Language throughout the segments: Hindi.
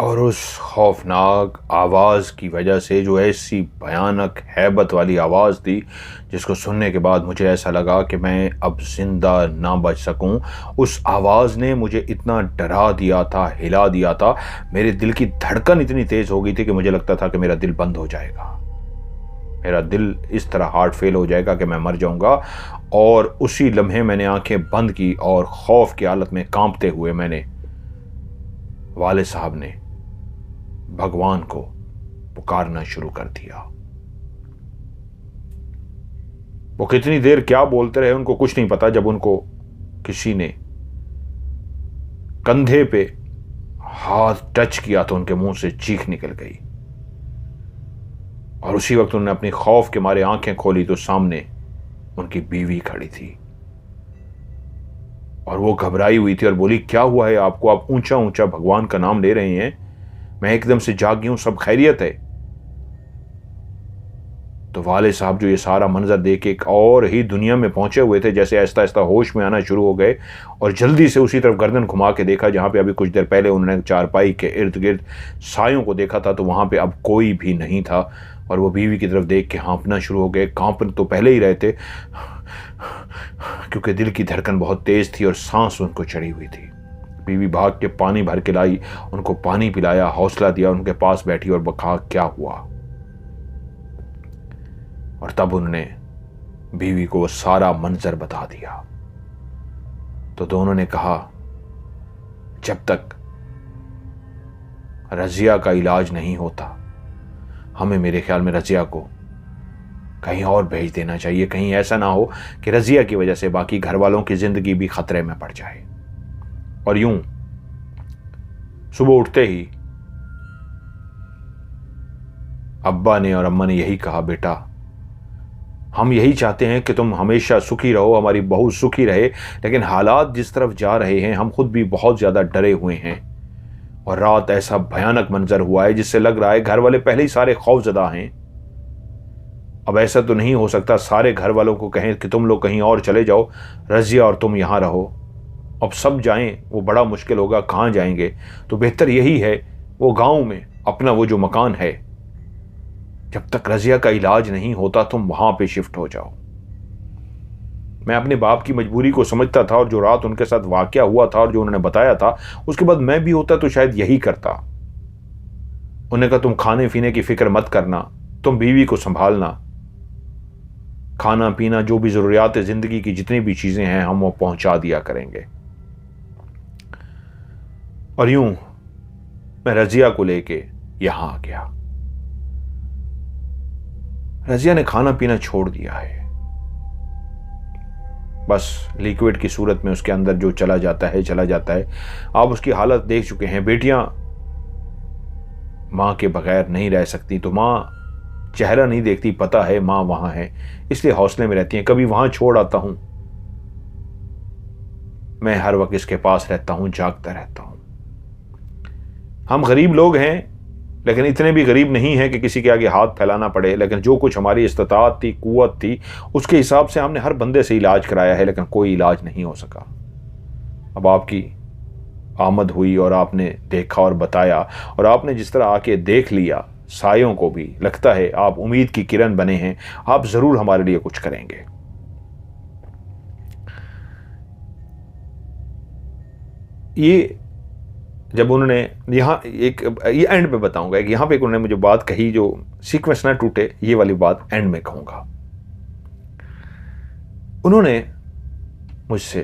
और उस खौफनाक आवाज़ की वजह से, जो ऐसी भयानक हैबत वाली आवाज़ थी, जिसको सुनने के बाद मुझे ऐसा लगा कि मैं अब ज़िंदा ना बच सकूं, उस आवाज़ ने मुझे इतना डरा दिया था, हिला दिया था। मेरे दिल की धड़कन इतनी तेज़ हो गई थी कि मुझे लगता था कि मेरा दिल बंद हो जाएगा, मेरा दिल इस तरह हार्ट फेल हो जाएगा कि मैं मर जाऊंगा। और उसी लम्हे मैंने आंखें बंद की और खौफ की हालत में कांपते हुए मैंने वाले साहब ने भगवान को पुकारना शुरू कर दिया। वो कितनी देर क्या बोलते रहे उनको कुछ नहीं पता। जब उनको किसी ने कंधे पे हाथ टच किया तो उनके मुंह से चीख निकल गई, और उसी वक्त उन्होंने अपनी खौफ के मारे आंखें खोली तो सामने उनकी बीवी खड़ी थी, और वो घबराई हुई थी और बोली, क्या हुआ है आपको? आप ऊंचा ऊंचा भगवान का नाम ले रहे हैं, मैं एकदम से जागी हूं, सब खैरियत है? तो वाले साहब जो ये सारा मंजर देख के एक और ही दुनिया में पहुंचे हुए थे, जैसे आहिस्ता आहिस्ता होश में आना शुरू हो गए, और जल्दी से उसी तरफ गर्दन घुमा के देखा जहां पे अभी कुछ देर पहले उन्होंने चारपाई के इर्द गिर्द सायों को देखा था, तो वहां पे अब कोई भी नहीं था। और वो बीवी की तरफ देख के हाँफना शुरू हो गए। कांप तो पहले ही रहे थे, क्योंकि दिल की धड़कन बहुत तेज थी और सांस उनको चढ़ी हुई थी। बीवी भाग के पानी भर के लाई, उनको पानी पिलाया, हौसला दिया, उनके पास बैठी और बखा क्या हुआ। और तब उन्होंने बीवी को वो सारा मंजर बता दिया। तो दोनों ने कहा, जब तक रजिया का इलाज नहीं होता, हमें, मेरे ख्याल में, रजिया को कहीं और भेज देना चाहिए। कहीं ऐसा ना हो कि रजिया की वजह से बाकी घर वालों की जिंदगी भी खतरे में पड़ जाए। और यूं सुबह उठते ही अब्बा ने और अम्मा ने यही कहा, बेटा, हम यही चाहते हैं कि तुम हमेशा सुखी रहो, हमारी बहू सुखी रहे, लेकिन हालात जिस तरफ जा रहे हैं हम खुद भी बहुत ज़्यादा डरे हुए हैं। और रात ऐसा भयानक मंजर हुआ है जिससे लग रहा है घर वाले पहले ही सारे खौफजदा हैं। अब ऐसा तो नहीं हो सकता सारे घर वालों को कहें कि तुम लोग कहीं और चले जाओ, रजिया और तुम यहाँ रहो। अब सब जाएं वो बड़ा मुश्किल होगा, कहाँ जाएंगे? तो बेहतर यही है वो गांव में अपना वो जो मकान है, जब तक रजिया का इलाज नहीं होता तुम वहां पे शिफ्ट हो जाओ। मैं अपने बाप की मजबूरी को समझता था, और जो रात उनके साथ वाकया हुआ था और जो उन्होंने बताया था, उसके बाद मैं भी होता तो शायद यही करता। उन्होंने कहा, तुम खाने पीने की फिक्र मत करना, तुम बीवी को संभालना, खाना पीना जो भी जरूरियात जिंदगी की जितनी भी चीजें हैं हम वो पहुंचा दिया करेंगे। और यूं मैं रजिया को लेके यहां आ गया। रजिया ने खाना पीना छोड़ दिया है, बस लिक्विड की सूरत में उसके अंदर जो चला जाता है चला जाता है। आप उसकी हालत देख चुके हैं। बेटियां मां के बगैर नहीं रह सकती, तो मां चेहरा नहीं देखती, पता है मां वहां है, इसलिए हौसले में रहती हैं। कभी वहां छोड़ आता हूं, मैं हर वक्त इसके पास रहता हूं, जागता रहता हूं। हम गरीब लोग हैं, लेकिन इतने भी गरीब नहीं हैं कि किसी के आगे हाथ फैलाना पड़े। लेकिन जो कुछ हमारी इस्तिताअत थी, कुव्वत थी, उसके हिसाब से हमने हर बंदे से इलाज कराया है, लेकिन कोई इलाज नहीं हो सका। अब आपकी आमद हुई और आपने देखा और बताया, और आपने जिस तरह आके देख लिया सायों को भी, लगता है आप उम्मीद की किरण बने हैं, आप जरूर हमारे लिए कुछ करेंगे। ये जब उन्होंने यहाँ एक, ये एंड में बताऊंगा, एक यहाँ पे उन्होंने मुझे बात कही जो सीक्वेंस ना टूटे, ये वाली बात एंड में कहूंगा। उन्होंने मुझसे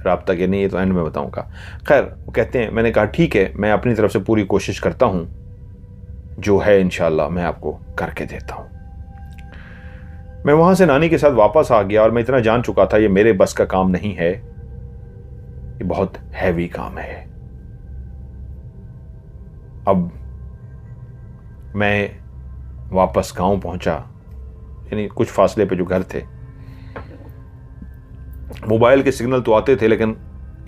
राब्ता किया, नहीं ये तो एंड में बताऊंगा। खैर, वो कहते हैं, मैंने कहा ठीक है, मैं अपनी तरफ से पूरी कोशिश करता हूं, जो है इंशाल्लाह मैं आपको करके देता हूं। मैं वहां से नानी के साथ वापस आ गया, और मैं इतना जान चुका था ये मेरे बस का काम नहीं है, ये बहुत हैवी काम है। अब मैं वापस गांव पहुंचा, यानी कुछ फासले पे जो घर थे। मोबाइल के सिग्नल तो आते थे, लेकिन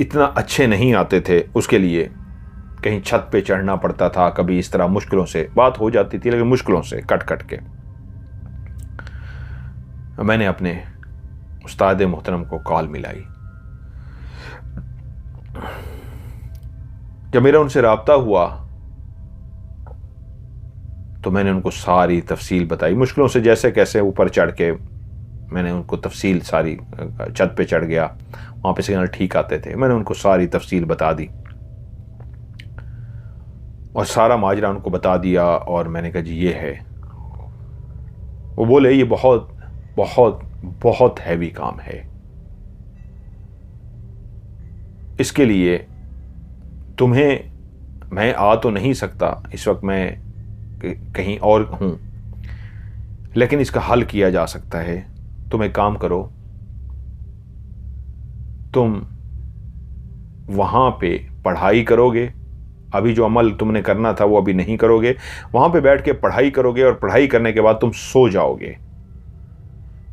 इतना अच्छे नहीं आते थे। उसके लिए कहीं छत पे चढ़ना पड़ता था, कभी इस तरह मुश्किलों से बात हो जाती थी, लेकिन मुश्किलों से कट कट के। मैंने अपने उस्ताद मोहतरम को कॉल मिलाई। जब मेरा उनसे राब्ता हुआ तो मैंने उनको सारी तफसील बताई, मुश्किलों से जैसे कैसे ऊपर चढ़ के मैंने उनको तफसील सारी, छत पे चढ़ गया, वहाँ पे सिग्नल ठीक आते थे, मैंने उनको सारी तफसील बता दी और सारा माजरा उनको बता दिया। और मैंने कहा जी ये है। वो बोले ये बहुत बहुत बहुत हैवी काम है, इसके लिए तुम्हें, मैं आ तो नहीं सकता इस वक्त, मैं कहीं और हूं, लेकिन इसका हल किया जा सकता है। तुम एक काम करो, तुम वहां पे पढ़ाई करोगे, अभी जो अमल तुमने करना था वो अभी नहीं करोगे, वहां पे बैठ के पढ़ाई करोगे और पढ़ाई करने के बाद तुम सो जाओगे।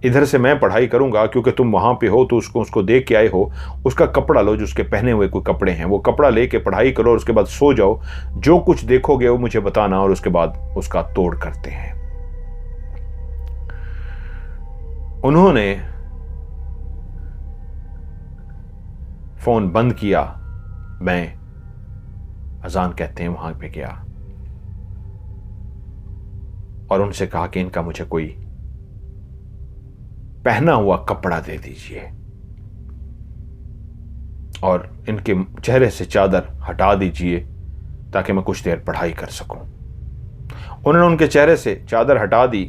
इधर से मैं पढ़ाई करूंगा, क्योंकि तुम वहां पे हो तो उसको देख के आए हो, उसका कपड़ा लो जो उसके पहने हुए कोई कपड़े हैं, वो कपड़ा लेके पढ़ाई करो और उसके बाद सो जाओ। जो कुछ देखोगे वो मुझे बताना और उसके बाद उसका तोड़ करते हैं। उन्होंने फोन बंद किया, मैं अजान कहते हैं वहां पे गया और उनसे कहा कि इनका मुझे कोई पहना हुआ कपड़ा दे दीजिए और इनके चेहरे से चादर हटा दीजिए ताकि मैं कुछ देर पढ़ाई कर सकूं। उन्होंने उनके चेहरे से चादर हटा दी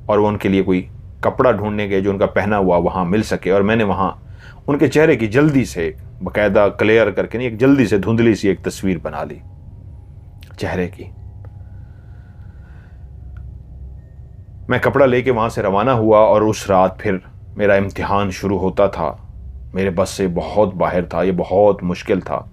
और वो उनके लिए कोई कपड़ा ढूंढने गए जो उनका पहना हुआ वहां मिल सके। और मैंने वहां उनके चेहरे की जल्दी से बकायदा क्लियर करके नहीं, एक जल्दी से धुंधली सी एक तस्वीर बना ली चेहरे की। मैं कपड़ा लेके वहां से रवाना हुआ और उस रात फिर मेरा इम्तिहान शुरू होता था। मेरे बस से बहुत बाहर था, ये बहुत मुश्किल था।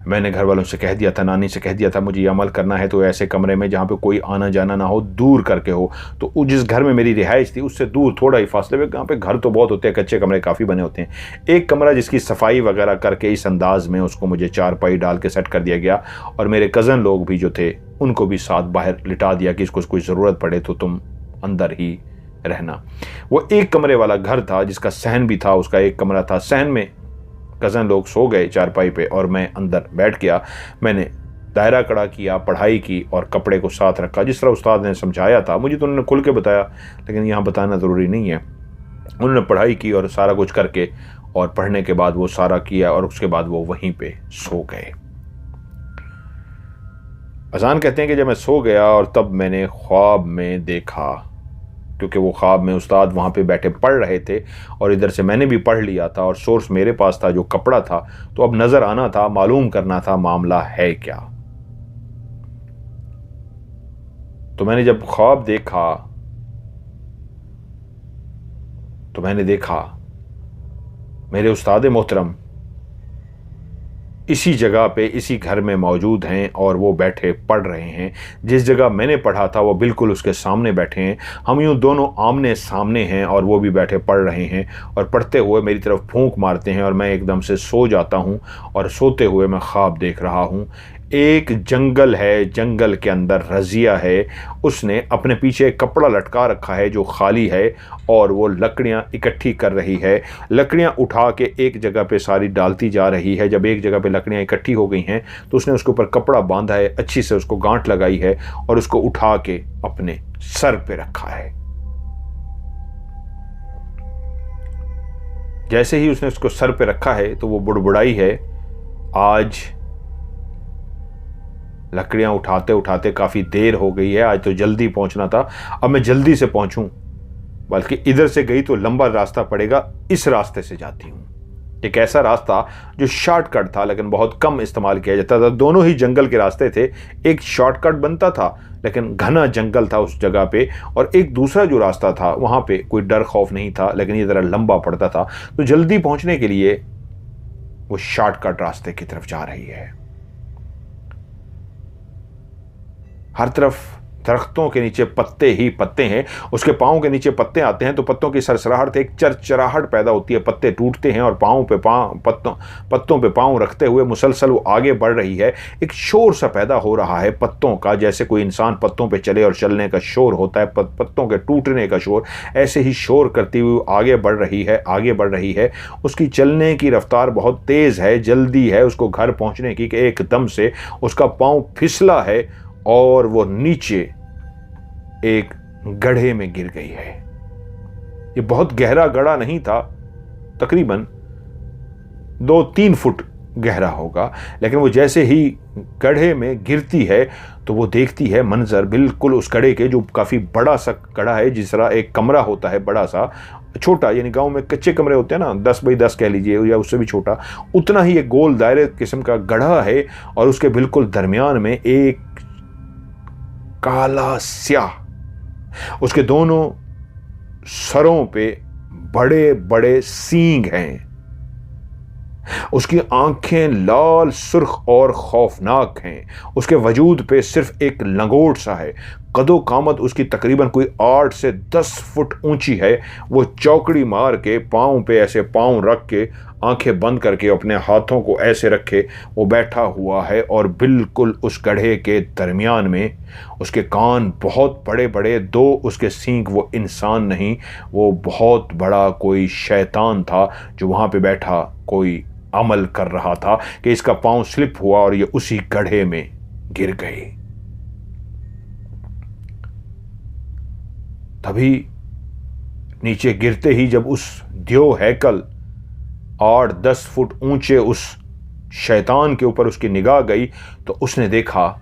मैंने घर वालों से कह दिया था, नानी से कह दिया था, मुझे ये अमल करना है तो ऐसे कमरे में जहाँ पे कोई आना जाना ना हो, दूर करके हो। तो जिस घर में मेरी रिहाइश थी उससे दूर थोड़ा ही फासले में, यहाँ पे घर तो बहुत होते हैं, कच्चे कमरे काफ़ी बने होते हैं। एक कमरा जिसकी सफाई वगैरह करके इस अंदाज में उसको मुझे चारपाई डाल के सेट कर दिया गया और मेरे कज़न लोग भी जो थे उनको भी साथ बाहर लिटा दिया कि इसको कोई ज़रूरत पड़े तो तुम अंदर ही रहना। वो एक कमरे वाला घर था जिसका सहन भी था, उसका एक कमरा था। सहन में कज़न लोग सो गए चारपाई पे और मैं अंदर बैठ गया। मैंने दायरा खड़ा किया, पढ़ाई की और कपड़े को साथ रखा जिस तरह उस्ताद ने समझाया था। मुझे तो उन्होंने खुल के बताया, लेकिन यहाँ बताना ज़रूरी नहीं है। उन्होंने पढ़ाई की और सारा कुछ करके और पढ़ने के बाद वो सारा किया और उसके बाद वो वहीं पे सो गए। अजान कहते हैं कि जब मैं सो गया और तब मैंने ख्वाब में देखा, क्योंकि वो ख्वाब में उस्ताद वहाँ पे बैठे पढ़ रहे थे और इधर से मैंने भी पढ़ लिया था और सोर्स मेरे पास था जो कपड़ा था। तो अब नज़र आना था, मालूम करना था मामला है क्या। तो मैंने जब ख्वाब देखा तो मैंने देखा मेरे उस्ताद मोहतरम इसी जगह पे, इसी घर में मौजूद हैं और वो बैठे पढ़ रहे हैं। जिस जगह मैंने पढ़ा था वो बिल्कुल उसके सामने बैठे हैं। हम यूँ दोनों आमने सामने हैं और वो भी बैठे पढ़ रहे हैं और पढ़ते हुए मेरी तरफ फूंक मारते हैं और मैं एकदम से सो जाता हूँ और सोते हुए मैं ख्वाब देख रहा हूँ। एक जंगल है, जंगल के अंदर रज़िया है, उसने अपने पीछे कपड़ा लटका रखा है जो खाली है और वो लकड़ियाँ इकट्ठी कर रही है। लकड़ियाँ उठा के एक जगह पे सारी डालती जा रही है। जब एक जगह पे लकड़ियाँ इकट्ठी हो गई हैं तो उसने उसके ऊपर कपड़ा बांधा है, अच्छी से उसको गांठ लगाई है और उसको उठा के अपने सर पे रखा है। जैसे ही उसने उसको सर पे रखा है तो वो बुड़बुड़ाई है, आज लकड़ियां उठाते उठाते काफ़ी देर हो गई है, आज तो जल्दी पहुंचना था, अब मैं जल्दी से पहुंचूं, बल्कि इधर से गई तो लंबा रास्ता पड़ेगा, इस रास्ते से जाती हूं। एक ऐसा रास्ता जो शॉर्टकट था लेकिन बहुत कम इस्तेमाल किया जाता था। दोनों ही जंगल के रास्ते थे, एक शॉर्टकट बनता था लेकिन घना जंगल था उस जगह पे, और एक दूसरा जो रास्ता था वहां पे कोई डर खौफ नहीं था लेकिन ये ज़रा लंबा पड़ता था। तो जल्दी पहुंचने के लिए वो शॉर्टकट रास्ते की तरफ जा रही है। हर तरफ दरख्तों के नीचे पत्ते ही पत्ते हैं। उसके पाँव के नीचे पत्ते आते हैं तो पत्तों की सरसराहट, एक चरचराहट पैदा होती है, पत्ते टूटते हैं और पत्तों पे पाँव रखते हुए मुसलसल वो आगे बढ़ रही है। एक शोर सा पैदा हो रहा है पत्तों का, जैसे कोई इंसान पत्तों पे चले और चलने का शोर होता है, पत्तों के टूटने का शोर, ऐसे ही शोर करती हुई आगे बढ़ रही है, आगे बढ़ रही है। उसकी चलने की रफ्तार बहुत तेज़ है, जल्दी है उसको घर पहुंचने की, कि एकदम से उसका पाँव फिसला है और वो नीचे एक गड्ढे में गिर गई है। ये बहुत गहरा गड्ढा नहीं था, तकरीबन 2-3 फुट गहरा होगा, लेकिन वो जैसे ही गड्ढे में गिरती है तो वो देखती है मंजर बिल्कुल उस गड्ढे के, जो काफ़ी बड़ा सा गड्ढा है, जिस तरह एक कमरा होता है बड़ा सा, छोटा, यानी गांव में कच्चे कमरे होते हैं ना, 10 बाई 10 कह लीजिए या उससे भी छोटा, उतना ही एक गोल दायरे किस्म का गड्ढा है। और उसके बिल्कुल दरमियान में एक काला स्याह, उसके दोनों सरों पे बड़े बड़े सींग हैं, उसकी आंखें लाल सुर्ख और खौफनाक हैं, उसके वजूद पे सिर्फ एक लंगोट सा है, कदो कामत उसकी तकरीबन कोई 8 से 10 फुट ऊंची है। वो चौकड़ी मार के पाँव पे ऐसे पाँव रख के, आंखें बंद करके, अपने हाथों को ऐसे रखे वो बैठा हुआ है और बिल्कुल उस गड्ढे के दरमियान में उसके कान बहुत बड़े बड़े, 2 उसके सींग। वो इंसान नहीं, वो बहुत बड़ा कोई शैतान था जो वहाँ पे बैठा कोई अमल कर रहा था कि इसका पाँव स्लिप हुआ और ये उसी गड्ढे में गिर गई। तभी नीचे गिरते ही जब उस द्यो हैकल 8-10 फुट ऊंचे उस शैतान के ऊपर उसकी निगाह गई तो उसने देखा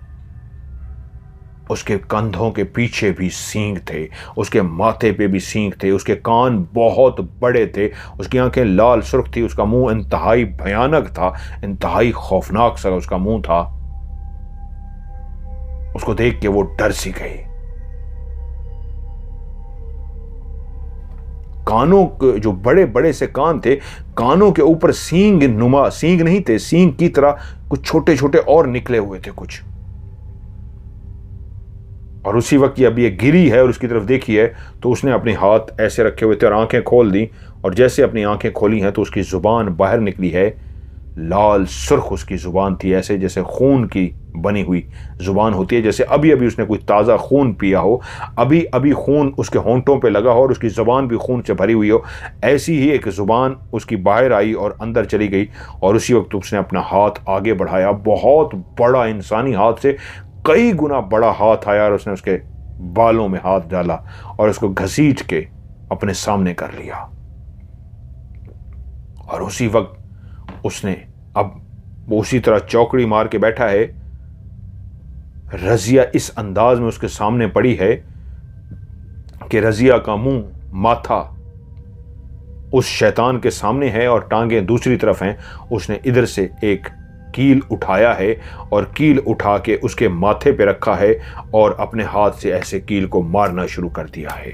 उसके कंधों के पीछे भी सींग थे, उसके माथे पे भी सींग थे, उसके कान बहुत बड़े थे, उसकी आंखें लाल सुर्ख थी, उसका मुंह इंतहाई भयानक था, इंतहाई खौफनाक सा उसका मुंह था। उसको देख के वो डर सी गई। कानों के जो बड़े बड़े से कान थे, कानों के ऊपर सींग नुमा, सींग नहीं थे, सींग की तरह कुछ छोटे छोटे और निकले हुए थे कुछ। और उसी वक्त ये अभी ये गिरी है और उसकी तरफ देखी है तो उसने अपने हाथ ऐसे रखे हुए थे और आंखें खोल दी, और जैसे अपनी आंखें खोली हैं तो उसकी जुबान बाहर निकली है। लाल सुर्ख उसकी जुबान थी, ऐसे जैसे खून की बनी हुई जुबान होती है, जैसे अभी अभी उसने कोई ताज़ा खून पिया हो, अभी अभी खून उसके होंठों पे लगा हो और उसकी जुबान भी खून से भरी हुई हो। ऐसी ही एक जुबान उसकी बाहर आई और अंदर चली गई। और उसी वक्त उसने अपना हाथ आगे बढ़ाया, बहुत बड़ा इंसानी हाथ से कई गुना बड़ा हाथ आया और उसने उसके बालों में हाथ डाला और उसको घसीट के अपने सामने कर लिया। और उसी वक्त उसने, अब वो उसी तरह चौकड़ी मार के बैठा है, रजिया इस अंदाज में उसके सामने पड़ी है कि रजिया का मुंह, माथा उस शैतान के सामने है और टांगें दूसरी तरफ हैं। उसने इधर से एक कील उठाया है और कील उठा के उसके माथे पे रखा है और अपने हाथ से ऐसे कील को मारना शुरू कर दिया है।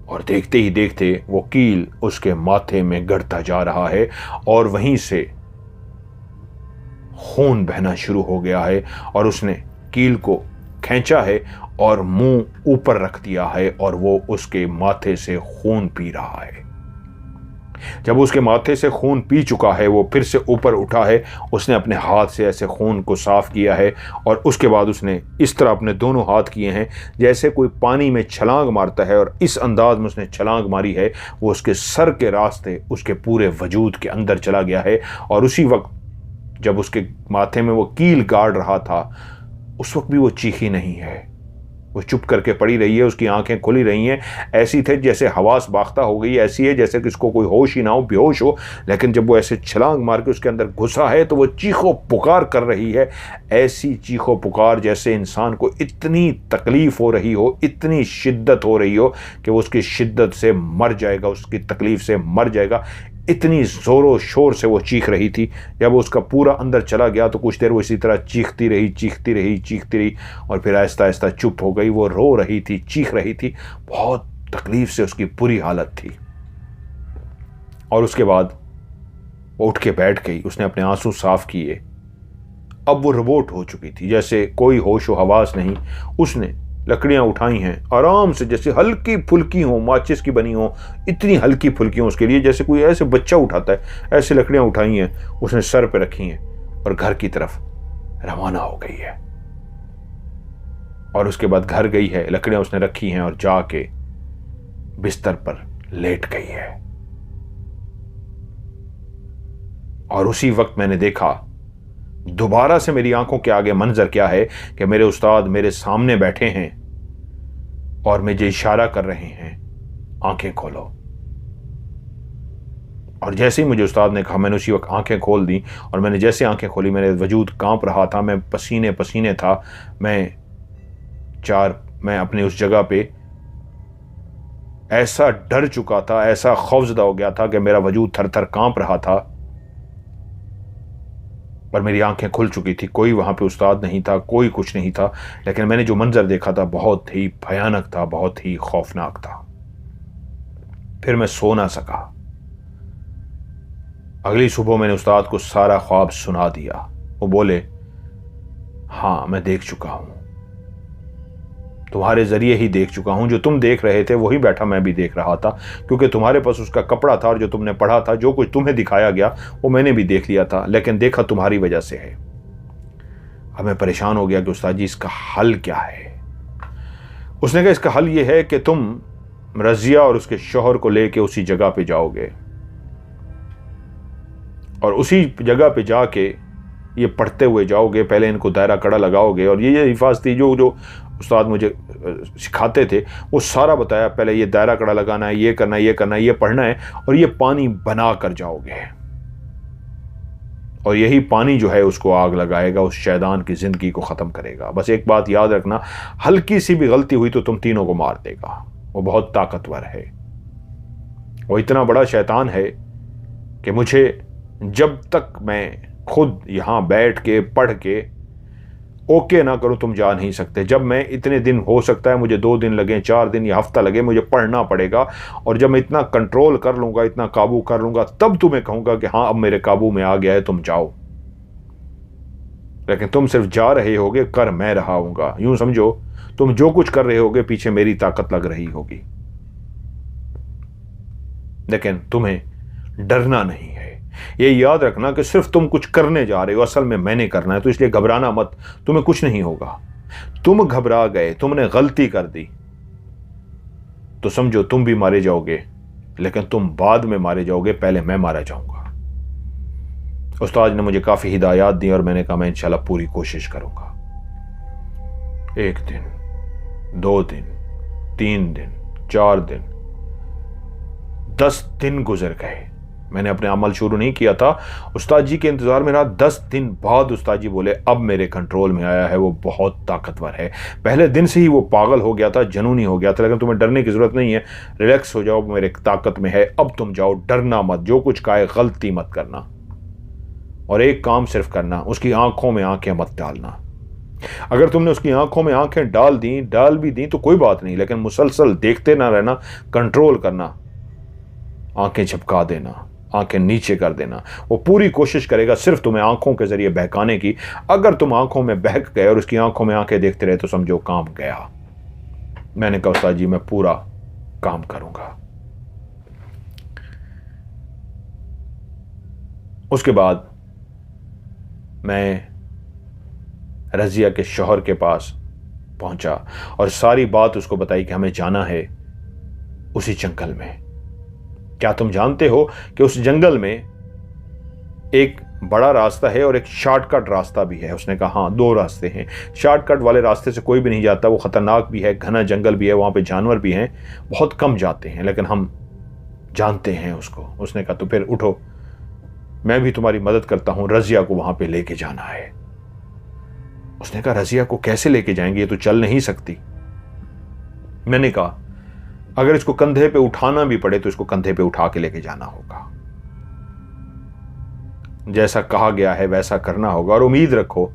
और देखते ही देखते वो कील उसके माथे में गड़ता जा रहा है और वहीं से खून बहना शुरू हो गया है। और उसने कील को खींचा है और मुंह ऊपर रख दिया है और वो उसके माथे से खून पी रहा है। जब उसके माथे से खून पी चुका है, वो फिर से ऊपर उठा है, उसने अपने हाथ से ऐसे खून को साफ किया है और उसके बाद उसने इस तरह अपने दोनों हाथ किए हैं जैसे कोई पानी में छलांग मारता है, और इस अंदाज में उसने छलांग मारी है वो उसके सर के रास्ते उसके पूरे वजूद के अंदर चला गया है। और उसी वक्त जब उसके माथे में वो कील गाड़ रहा था, उस वक्त भी वो चीखी नहीं है, वो चुप करके पड़ी रही है, उसकी आंखें खुली रही हैं, ऐसी थे जैसे हवास बाख्ता हो गई, ऐसी है जैसे किसको कोई होश ही ना हो, बेहोश हो। लेकिन जब वो ऐसे छलांग मार के उसके अंदर घुसा है तो वो चीखो पुकार कर रही है, ऐसी चीखो पुकार जैसे इंसान को इतनी तकलीफ हो रही हो, इतनी शिद्दत हो रही हो कि वो उसकी शिद्दत से मर जाएगा, उसकी तकलीफ से मर जाएगा। इतनी ज़ोरों शोर से वो चीख रही थी। जब उसका पूरा अंदर चला गया तो कुछ देर वो इसी तरह चीखती रही, चीखती रही, चीखती रही, और फिर आहिस्ता आहिस्ता चुप हो गई। वो रो रही थी, चीख रही थी, बहुत तकलीफ से उसकी बुरी हालत थी। और उसके बाद वो उठ के बैठ गई, उसने अपने आंसू साफ किए अब वो रोबोट हो चुकी थी, जैसे कोई होश व हवास नहीं। उसने लकड़ियां उठाई हैं आराम से, जैसे हल्की फुल्की हो, माचिस की बनी हो, इतनी हल्की फुल्की हो उसके लिए, जैसे कोई ऐसे बच्चा उठाता है, ऐसे लकड़ियां उठाई हैं उसने, सर पे रखी हैं और घर की तरफ रवाना हो गई है। और उसके बाद घर गई है, लकड़ियां उसने रखी हैं और जाके बिस्तर पर लेट गई है। और उसी वक्त मैंने देखा, दोबारा से मेरी आंखों के आगे मंजर क्या है कि मेरे उस्ताद मेरे सामने बैठे हैं और मुझे इशारा कर रहे हैं, आंखें खोलो। और जैसे ही मुझे उस्ताद ने कहा, मैंने उसी वक्त आंखें खोल दी। और मैंने जैसे आंखें खोली, मेरे वजूद कांप रहा था, मैं पसीने पसीने था। मैं अपनी उस जगह पे ऐसा डर चुका था, ऐसा खौफजदा हो गया था कि मेरा वजूद थर थर कांप रहा था। पर मेरी आंखें खुल चुकी थी, कोई वहां पे उस्ताद नहीं था, कोई कुछ नहीं था। लेकिन मैंने जो मंजर देखा था बहुत ही भयानक था, बहुत ही खौफनाक था। फिर मैं सो ना सका। अगली सुबह मैंने उस्ताद को सारा ख्वाब सुना दिया। वो बोले, हाँ मैं देख चुका हूं, तुम्हारे जरिए ही देख चुका हूं। जो तुम देख रहे थे वही बैठा मैं भी देख रहा था, क्योंकि तुम्हारे पास उसका कपड़ा था और जो तुमने पढ़ा था, जो कुछ तुम्हें दिखाया गया वो मैंने भी देख लिया था, लेकिन देखा तुम्हारी वजह से है। अब मैं परेशान हो गया कि उस्ताद जी इसका हल क्या है। उसने कहा इसका हल ये है कि तुम रजिया और उसके शौहर को लेके उसी जगह पे जाओगे और उसी जगह पे जाके ये पढ़ते हुए जाओगे। पहले इनको दायरा कड़ा लगाओगे और ये हिफाजती जो उस्ताद मुझे सिखाते थे वो सारा बताया। पहले ये दायरा कड़ा लगाना है, ये करना है, ये करना है, ये पढ़ना है, और ये पानी बना कर जाओगे और यही पानी जो है उसको आग लगाएगा, उस शैतान की जिंदगी को ख़त्म करेगा। बस एक बात याद रखना, हल्की सी भी गलती हुई तो तुम तीनों को मार देगा। वो बहुत ताकतवर है, वो इतना बड़ा शैतान है कि मुझे जब तक मैं खुद यहाँ बैठ के पढ़ के ओके ना करूं तुम जा नहीं सकते। जब मैं इतने दिन, हो सकता है मुझे 2 दिन लगे, 4 दिन या हफ्ता लगे, मुझे पढ़ना पड़ेगा। और जब मैं इतना कंट्रोल कर लूंगा, इतना काबू कर लूंगा, तब तुम्हें कहूंगा कि हाँ अब मेरे काबू में आ गया है, तुम जाओ। लेकिन तुम सिर्फ जा रहे होगे, कर मैं रहा हूंगा। यूं समझो तुम जो कुछ कर रहे होगे पीछे मेरी ताकत लग रही होगी, लेकिन तुम्हें डरना नहीं है। ये याद रखना कि सिर्फ तुम कुछ करने जा रहे हो, असल में मैंने करना है, तो इसलिए घबराना मत, तुम्हें कुछ नहीं होगा। तुम घबरा गए, तुमने गलती कर दी, तो समझो तुम भी मारे जाओगे, लेकिन तुम बाद में मारे जाओगे, पहले मैं मारा जाऊंगा। उस्ताद ने मुझे काफी हिदायत दी और मैंने कहा मैं इंशाल्लाह पूरी कोशिश करूंगा। 1 दिन, 2 दिन, 3 दिन, 4 दिन, 10 दिन गुजर गए। मैंने अपने अमल शुरू नहीं किया था, उस्ताद जी के इंतजार में रहा। 10 दिन बाद उस्ताद जी बोले अब मेरे कंट्रोल में आया है, वो बहुत ताकतवर है। पहले दिन से ही वो पागल हो गया था, जनूनी हो गया था, लेकिन तुम्हें डरने की जरूरत नहीं है, रिलैक्स हो जाओ, मेरे ताकत में है, अब तुम जाओ, डरना मत, जो कुछ कहे गलती मत करना। और एक काम सिर्फ करना, उसकी आंखों में आंखें मत डालना। अगर तुमने उसकी आंखों में आंखें डाल भी दी तो कोई बात नहीं, लेकिन मुसलसल देखते ना रहना, कंट्रोल करना, आंखें झपका देना, आंखें नीचे कर देना। वो पूरी कोशिश करेगा सिर्फ तुम्हें आंखों के जरिए बहकाने की। अगर तुम आंखों में बहक गए और उसकी आंखों में आंखें देखते रहे तो समझो काम गया। मैंने कहा उस्ताद जी मैं पूरा काम करूंगा। उसके बाद मैं रजिया के शौहर के पास पहुंचा और सारी बात उसको बताई कि हमें जाना है उसी जंगल में। क्या तुम जानते हो कि उस जंगल में एक बड़ा रास्ता है और एक शॉर्टकट रास्ता भी है? उसने कहा हाँ 2 रास्ते हैं। शॉर्टकट वाले रास्ते से कोई भी नहीं जाता, वो खतरनाक भी है, घना जंगल भी है, वहां पे जानवर भी हैं, बहुत कम जाते हैं, लेकिन हम जानते हैं उसको। उसने कहा तो फिर उठो, मैं भी तुम्हारी मदद करता हूं, रजिया को वहां पे लेके जाना है। उसने कहा रजिया को कैसे लेके जाएंगे, ये तो चल नहीं सकती। मैंने कहा अगर इसको कंधे पे उठाना भी पड़े तो इसको कंधे पे उठा के लेके जाना होगा। जैसा कहा गया है वैसा करना होगा और उम्मीद रखो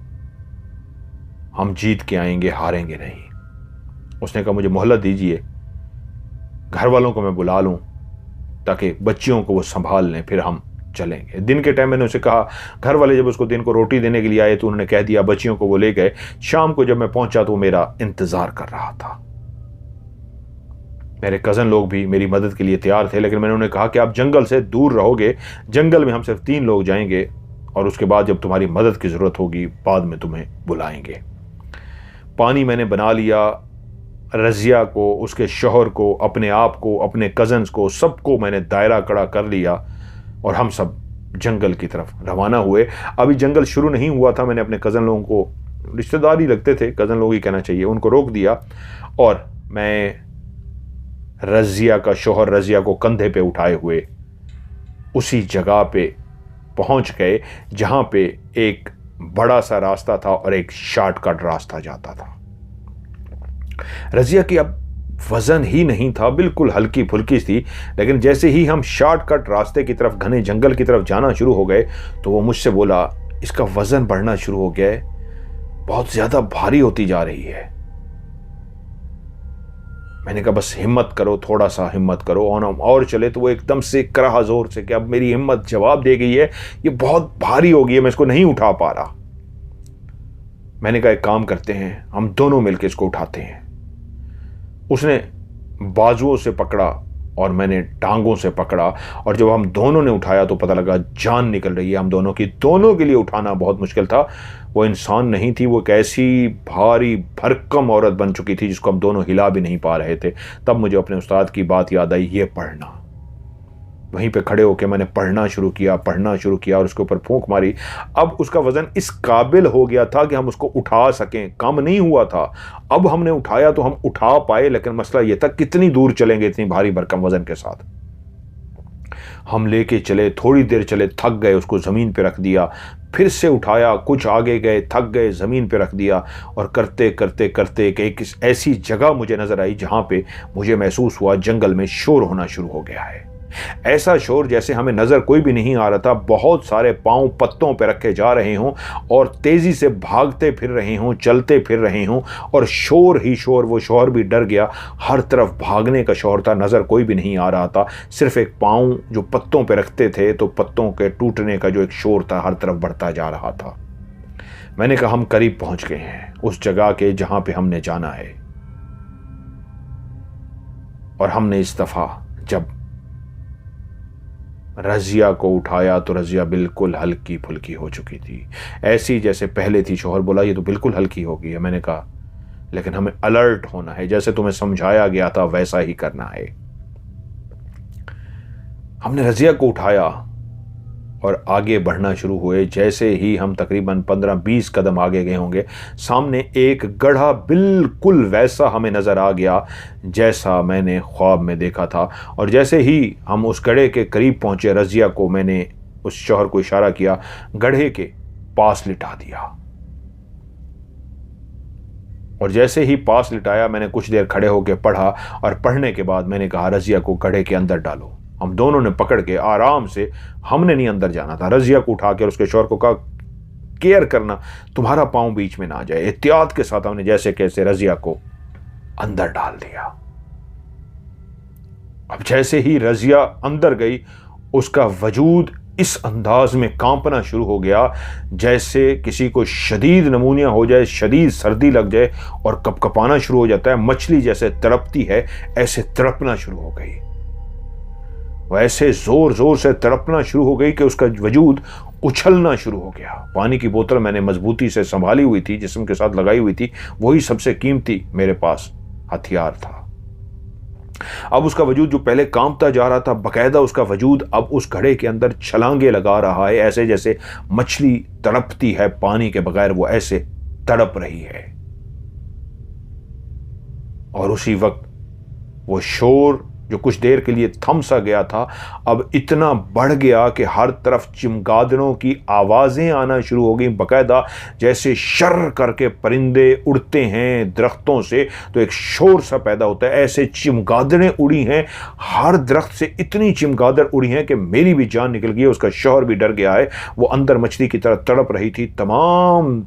हम जीत के आएंगे, हारेंगे नहीं। उसने कहा मुझे मोहलत दीजिए, घर वालों को मैं बुला लूं ताकि बच्चियों को वो संभाल लें, फिर हम चलेंगे। दिन के टाइम मैंने उसे कहा, घर वाले जब उसको दिन को रोटी देने के लिए आए तो उन्होंने कह दिया, बच्चियों को वो ले गए। शाम को जब मैं पहुंचा तो वो मेरा इंतजार कर रहा था। मेरे कज़न लोग भी मेरी मदद के लिए तैयार थे, लेकिन मैंने उन्हें कहा कि आप जंगल से दूर रहोगे, जंगल में हम सिर्फ 3 लोग जाएंगे और उसके बाद जब तुम्हारी मदद की ज़रूरत होगी बाद में तुम्हें बुलाएंगे। पानी मैंने बना लिया। रज़िया को, उसके शौहर को, अपने आप को, अपने कज़न्स को, सबको मैंने दायरा खड़ा कर लिया और हम सब जंगल की तरफ रवाना हुए। अभी जंगल शुरू नहीं हुआ था। मैंने अपने कज़न लोगों को, रिश्तेदार ही लगते थे, कज़न लोग ही कहना चाहिए, उनको रोक दिया और मैं रज़िया का शौहर रज़िया को कंधे पे उठाए हुए उसी जगह पे पहुंच गए जहां पे एक बड़ा सा रास्ता था और एक शॉर्टकट रास्ता जाता था। रज़िया की अब वजन ही नहीं था, बिल्कुल हल्की फुल्की थी, लेकिन जैसे ही हम शॉर्टकट रास्ते की तरफ, घने जंगल की तरफ जाना शुरू हो गए तो वो मुझसे बोला, इसका वजन बढ़ना शुरू हो गया है, बहुत ज्यादा भारी होती जा रही है। मैंने कहा बस हिम्मत करो, थोड़ा सा हिम्मत करो और चले। तो वो एकदम से कराह जोर से कि अब मेरी हिम्मत जवाब दे गई है, ये बहुत भारी हो गई है, मैं इसको नहीं उठा पा रहा। मैंने कहा एक काम करते हैं, हम दोनों मिलकर इसको उठाते हैं। उसने बाजुओं से पकड़ा और मैंने टांगों से पकड़ा और जब हम दोनों ने उठाया तो पता लगा जान निकल रही है हम दोनों की। दोनों के लिए उठाना बहुत मुश्किल था। वो इंसान नहीं थी, वो एक ऐसी भारी भरकम औरत बन चुकी थी जिसको हम दोनों हिला भी नहीं पा रहे थे। तब मुझे अपने उस्ताद की बात याद आई, ये पढ़ना। वहीं पे खड़े होकर मैंने पढ़ना शुरू किया और उसके ऊपर फूंक मारी। अब उसका वजन इस काबिल हो गया था कि हम उसको उठा सकें, कम नहीं हुआ था। अब हमने उठाया तो हम उठा पाए, लेकिन मसला यह था कितनी दूर चलेंगे इतनी भारी भरकम वजन के साथ। हम लेके चले, थोड़ी देर चले, थक गए, उसको जमीन पे रख दिया, फिर से उठाया, कुछ आगे गए, थक गए, जमीन पे रख दिया और करते करते करते एक ऐसी जगह मुझे नजर आई जहां पे मुझे महसूस हुआ जंगल में शोर होना शुरू हो गया है। ऐसा शोर जैसे हमें नजर कोई भी नहीं आ रहा था, बहुत सारे पांव पत्तों पे रखे जा रहे हों और तेजी से भागते फिर रहे हों, चलते फिर रहे हों और शोर ही शोर। वो शोर भी डर गया, हर तरफ भागने का शोर था, नजर कोई भी नहीं आ रहा था, सिर्फ एक पांव जो पत्तों पे रखते थे तो पत्तों के टूटने का जो एक शोर था हर तरफ बढ़ता जा रहा था। मैंने कहा हम करीब पहुंच गए हैं उस जगह के जहां पे हमने जाना है। और हमने इस दफा जब रज़िया को उठाया तो रज़िया बिल्कुल हल्की फुल्की हो चुकी थी, ऐसी जैसे पहले थी। शौहर बोला ये तो बिल्कुल हल्की हो गई है। मैंने कहा लेकिन हमें अलर्ट होना है, जैसे तुम्हें समझाया गया था वैसा ही करना है। हमने रज़िया को उठाया और आगे बढ़ना शुरू हुए। जैसे ही हम तकरीबन 15-20 कदम आगे गए होंगे, सामने एक गड्ढा बिल्कुल वैसा हमें नज़र आ गया जैसा मैंने ख्वाब में देखा था। और जैसे ही हम उस गड्ढे के करीब पहुंचे, रज़िया को मैंने उस शौहर को इशारा किया, गड्ढे के पास लिटा दिया। और जैसे ही पास लिटाया मैंने कुछ देर खड़े होकर पढ़ा और पढ़ने के बाद मैंने कहा रज़िया को गड्ढे के अंदर डालो। हम दोनों ने पकड़ के आराम से, हमने नहीं अंदर जाना था, रज़िया को उठा के उसके शौहर को कहा केयर करना, तुम्हारा पांव बीच में ना जाए। एहतियात के साथ हमने जैसे कैसे रज़िया को अंदर डाल दिया। अब जैसे ही रज़िया अंदर गई, उसका वजूद इस अंदाज में कांपना शुरू हो गया जैसे किसी को शदीद नमूनिया हो जाए, शदीद सर्दी लग जाए और कपकपाना शुरू हो जाता है। मछली जैसे तड़पती है ऐसे तड़पना शुरू हो गई। वैसे जोर जोर से तड़पना शुरू हो गई कि उसका वजूद उछलना शुरू हो गया। पानी की बोतल मैंने मजबूती से संभाली हुई थी, जिस्म के साथ लगाई हुई थी, वही सबसे कीमती मेरे पास हथियार था। अब उसका वजूद जो पहले कांपता जा रहा था, बकायदा उसका वजूद अब उस घड़े के अंदर छलांगे लगा रहा है, ऐसे जैसे मछली तड़पती है पानी के बगैर, वो ऐसे तड़प रही है। और उसी वक्त वो शोर जो कुछ देर के लिए थम सा गया था, अब इतना बढ़ गया कि हर तरफ चिमगादड़ों की आवाज़ें आना शुरू हो गई। बाकायदा जैसे शर करके परिंदे उड़ते हैं दरख्तों से तो एक शोर सा पैदा होता है, ऐसे चिमगादड़ें उड़ी हैं। हर दरख्त से इतनी चिमगादड़ उड़ी हैं कि मेरी भी जान निकल गई है। उसका शौहर भी डर गया है, वो अंदर मछली की तरह तड़प रही थी। तमाम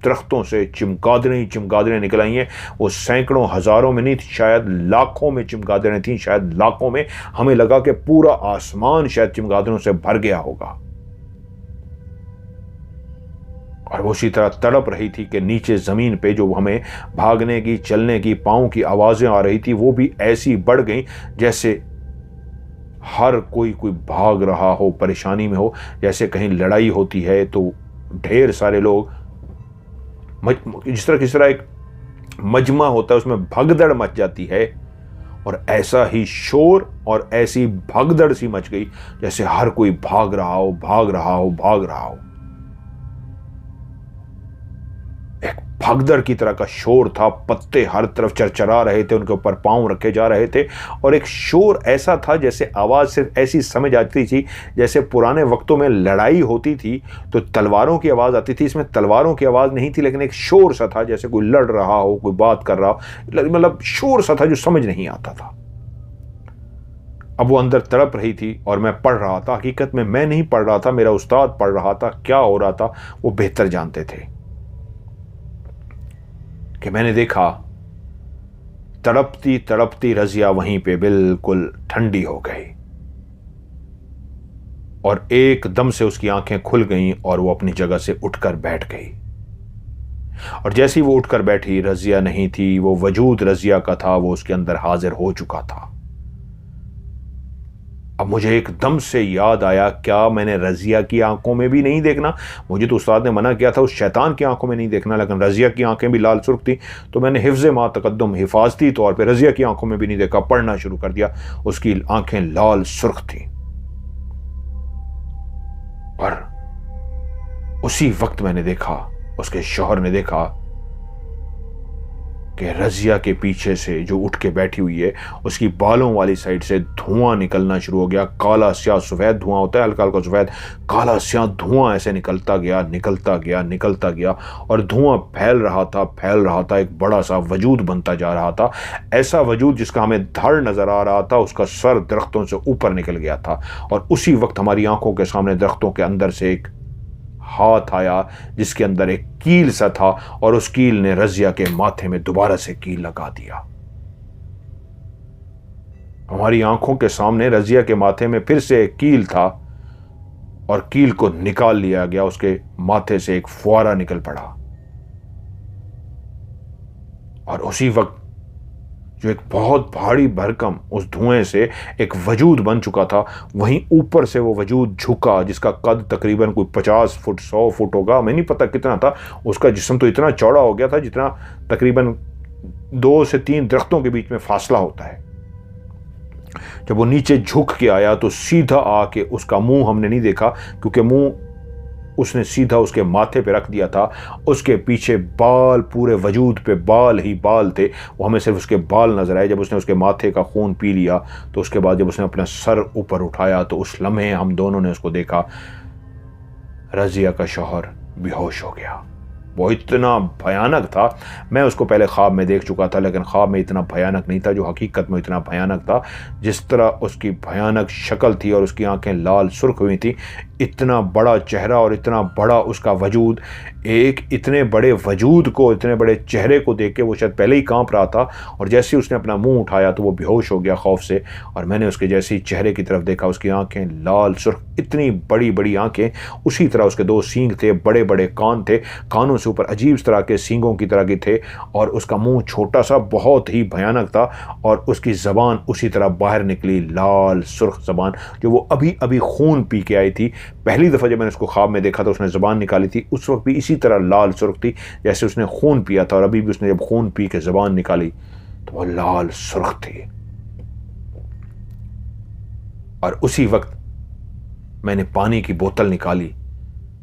दरख्तों से चिमगादड़ें ही चिमगादड़ें निकल आई हैं। वो सैकड़ों हज़ारों में नहीं, शायद लाखों में चिमगादड़ें थीं, शायद लाखों में। हमें लगा कि पूरा आसमान शायद चिमगादड़ों से भर गया होगा। और वो उसी तरह तड़प रही थी कि नीचे ज़मीन पे जो हमें भागने की, चलने की, पाँव की आवाज़ें आ रही थी, वो भी ऐसी बढ़ गई जैसे हर कोई भाग रहा हो, परेशानी में हो। जैसे कहीं लड़ाई होती है तो ढेर सारे लोग जिस तरह एक मजमा होता है, उसमें भगदड़ मच जाती है, और ऐसा ही शोर और ऐसी भगदड़ सी मच गई जैसे हर कोई भाग रहा हो, भाग रहा हो, भाग रहा हो। एक भगदड़ की तरह का शोर था, पत्ते हर तरफ चरचरा रहे थे, उनके ऊपर पांव रखे जा रहे थे, और एक शोर ऐसा था जैसे आवाज़ सिर्फ ऐसी समझ आती थी जैसे पुराने वक्तों में लड़ाई होती थी तो तलवारों की आवाज़ आती थी। इसमें तलवारों की आवाज़ नहीं थी, लेकिन एक शोर सा था जैसे कोई लड़ रहा हो, कोई बात कर रहा हो, मतलब शोर सा था जो समझ नहीं आता था। अब वो अंदर तड़प रही थी और मैं पढ़ रहा था। हकीकत में मैं नहीं पढ़ रहा था, मेरा उस्ताद पढ़ रहा था। क्या हो रहा था वो बेहतर जानते थे। कि मैंने देखा तड़पती तड़पती रज़िया वहीं पे बिल्कुल ठंडी हो गई, और एकदम से उसकी आंखें खुल गईं और वो अपनी जगह से उठकर बैठ गई। और जैसे ही वो उठकर बैठी, रज़िया नहीं थी, वो वजूद रज़िया का था, वो उसके अंदर हाजिर हो चुका था। अब मुझे एकदम से याद आया, क्या मैंने रज़िया की आंखों में भी नहीं देखना? मुझे तो उस्ताद ने मना किया था उस शैतान की आंखों में नहीं देखना, लेकिन रज़िया की आंखें भी लाल सुर्ख थी, तो मैंने हिफ्ज़ मा तक़द्दुम, हिफाजती तौर पे रज़िया की आंखों में भी नहीं देखा, पढ़ना शुरू कर दिया। उसकी आंखें लाल सुर्ख थी। और उसी वक्त मैंने देखा, उसके शौहर ने देखा कि रज़िया के पीछे से जो उठ के बैठी हुई है, उसकी बालों वाली साइड से धुआं निकलना शुरू हो गया। काला स्याह सफ़ेद धुआं होता है, हल्का हल्का सफ़ेद, काला स्याह धुआं ऐसे निकलता गया, निकलता गया, निकलता गया, और धुआं फैल रहा था, फैल रहा था, एक बड़ा सा वजूद बनता जा रहा था। ऐसा वजूद जिसका हमें धड़ नज़र आ रहा था, उसका सर दरख्तों से ऊपर निकल गया था। और उसी वक्त हमारी आंखों के सामने दरख्तों के अंदर से एक हाथ आया जिसके अंदर एक कील सा था, और उस कील ने रज़िया के माथे में दोबारा से कील लगा दिया। हमारी आंखों के सामने रज़िया के माथे में फिर से एक कील था, और कील को निकाल लिया गया। उसके माथे से एक फुआरा निकल पड़ा, और उसी वक्त जो एक बहुत भारी भरकम उस धुएं से एक वजूद बन चुका था, वहीं ऊपर से वो वजूद झुका, जिसका कद तकरीबन कोई 50 फुट 100 फुट होगा, मैं नहीं पता कितना था। उसका जिस्म तो इतना चौड़ा हो गया था जितना तकरीबन 2 से 3 दरख्तों के बीच में फासला होता है। जब वो नीचे झुक के आया तो सीधा आके उसका मुंह हमने नहीं देखा, क्योंकि मुंह उसने सीधा उसके माथे पे रख दिया था। उसके पीछे बाल, पूरे वजूद पे बाल ही बाल थे, वो हमें सिर्फ उसके बाल नजर आए। जब उसने उसके माथे का खून पी लिया तो उसके बाद जब उसने अपना सर ऊपर उठाया तो उस लम्हे हम दोनों ने उसको देखा, रज़िया का शौहर बेहोश हो गया। वो इतना भयानक था, मैं उसको पहले ख्वाब में देख चुका था, लेकिन ख्वाब में इतना भयानक नहीं था जो हकीकत में इतना भयानक था। जिस तरह उसकी भयानक शक्ल थी और उसकी आंखें लाल सुर्ख हुई थी, इतना बड़ा चेहरा और इतना बड़ा उसका वजूद, एक इतने बड़े वजूद को, इतने बड़े चेहरे को देख के वो शायद पहले ही कांप रहा था, और जैसे ही उसने अपना मुंह उठाया तो वो बेहोश हो गया खौफ से। और मैंने उसके जैसे ही चेहरे की तरफ देखा, उसकी आंखें लाल सुर्ख, इतनी बड़ी बड़ी आंखें, उसी तरह उसके 2 सींग थे, बड़े बड़े कान थे, कानों से ऊपर अजीब तरह के सींगों की तरह के थे, और उसका मुंह छोटा सा बहुत ही भयानक था, और उसकी ज़बान उसी तरह बाहर निकली, लाल सुर्ख ज़बान, जो वो अभी अभी खून पी के आई थी। पहली दफ़ा जब मैंने उसको ख्वाब में देखा तो उसने ज़बान निकाली थी, उस वक्त भी इसी तरह लाल सुर्ख थी जैसे उसने खून पिया था, और अभी भी उसने जब खून पी के ज़बान निकाली तो वो लाल सुर्ख थी। और उसी वक्त मैंने पानी की बोतल निकाली,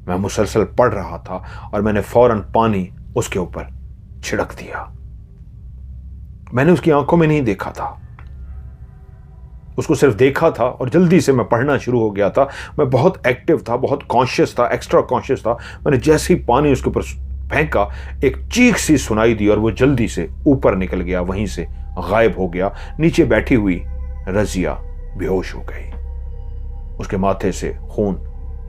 मैं मुसलसल पढ़ रहा था, और मैंने फौरन पानी उसके ऊपर छिड़क दिया। मैंने उसकी आंखों में नहीं देखा था, उसको सिर्फ देखा था, और जल्दी से मैं पढ़ना शुरू हो गया था। मैं बहुत एक्टिव था, बहुत कॉन्शियस था, एक्स्ट्रा कॉन्शियस था। मैंने जैसे ही पानी उसके ऊपर फेंका, एक चीख सी सुनाई दी, और वो जल्दी से ऊपर निकल गया, वहीं से गायब हो गया। नीचे बैठी हुई रज़िया बेहोश हो गई, उसके माथे से खून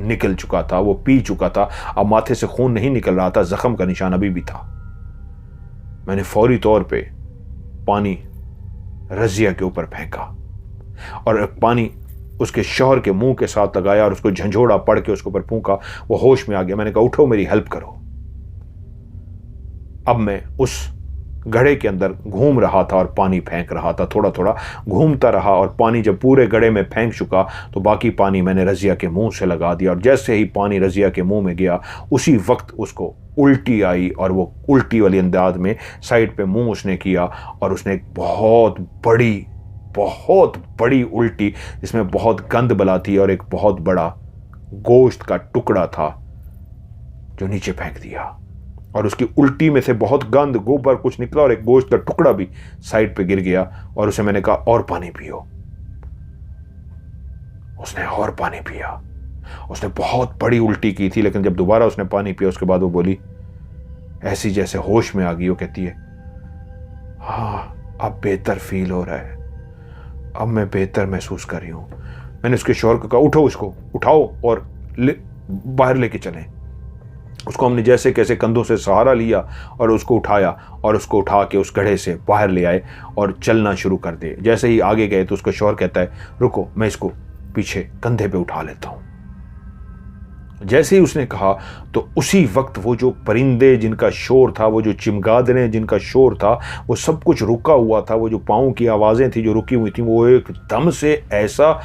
निकल चुका था, वो पी चुका था। अब माथे से खून नहीं निकल रहा था, जख्म का निशान अभी भी था। मैंने फौरी तौर पे पानी रजिया के ऊपर फेंका और पानी उसके शौहर के मुंह के साथ लगाया और उसको झंझोड़ा पड़ के उसके ऊपर फूंका। वो होश में आ गया। मैंने कहा, उठो, मेरी हेल्प करो। अब मैं उस घड़े के अंदर घूम रहा था और पानी फेंक रहा था, थोड़ा थोड़ा घूमता रहा। और पानी जब पूरे घड़े में फेंक चुका तो बाकी पानी मैंने रजिया के मुंह से लगा दिया। और जैसे ही पानी रजिया के मुंह में गया, उसी वक्त उसको उल्टी आई और वो उल्टी वाली अंदाज में साइड पे मुंह उसने किया और उसने एक बहुत बड़ी उल्टी, जिसमें बहुत गंद बला थी और एक बहुत बड़ा गोश्त का टुकड़ा था, जो नीचे फेंक दिया। और उसकी उल्टी में से बहुत गंद, गोबर कुछ निकला और एक गोश्त का टुकड़ा भी साइड पे गिर गया। और उसे मैंने कहा, और पानी पियो। उसने और पानी पिया। उसने बहुत बड़ी उल्टी की थी, लेकिन जब दोबारा उसने पानी पिया उसके बाद वो बोली, ऐसी जैसे होश में आ गई। वो कहती है, हाँ अब बेहतर फील हो रहा है, अब मैं बेहतर महसूस कर रही हूं। मैंने उसके शौहर को कहा, उठो, उसको उठाओ और बाहर लेके चलें। उसको हमने जैसे कैसे कंधों से सहारा लिया और उसको उठाया और उसको उठा के उस घड़े से बाहर ले आए और चलना शुरू कर दे। जैसे ही आगे गए तो उसका शौहर कहता है, रुको, मैं इसको पीछे कंधे पे उठा लेता हूं। जैसे ही उसने कहा तो उसी वक्त वो जो परिंदे जिनका शोर था, वो जो चिमगादड़ें जिनका शोर था, वो सब कुछ रुका हुआ था। वो जो पाँव की आवाज़ें थी जो रुकी हुई थी, वो एकदम से ऐसा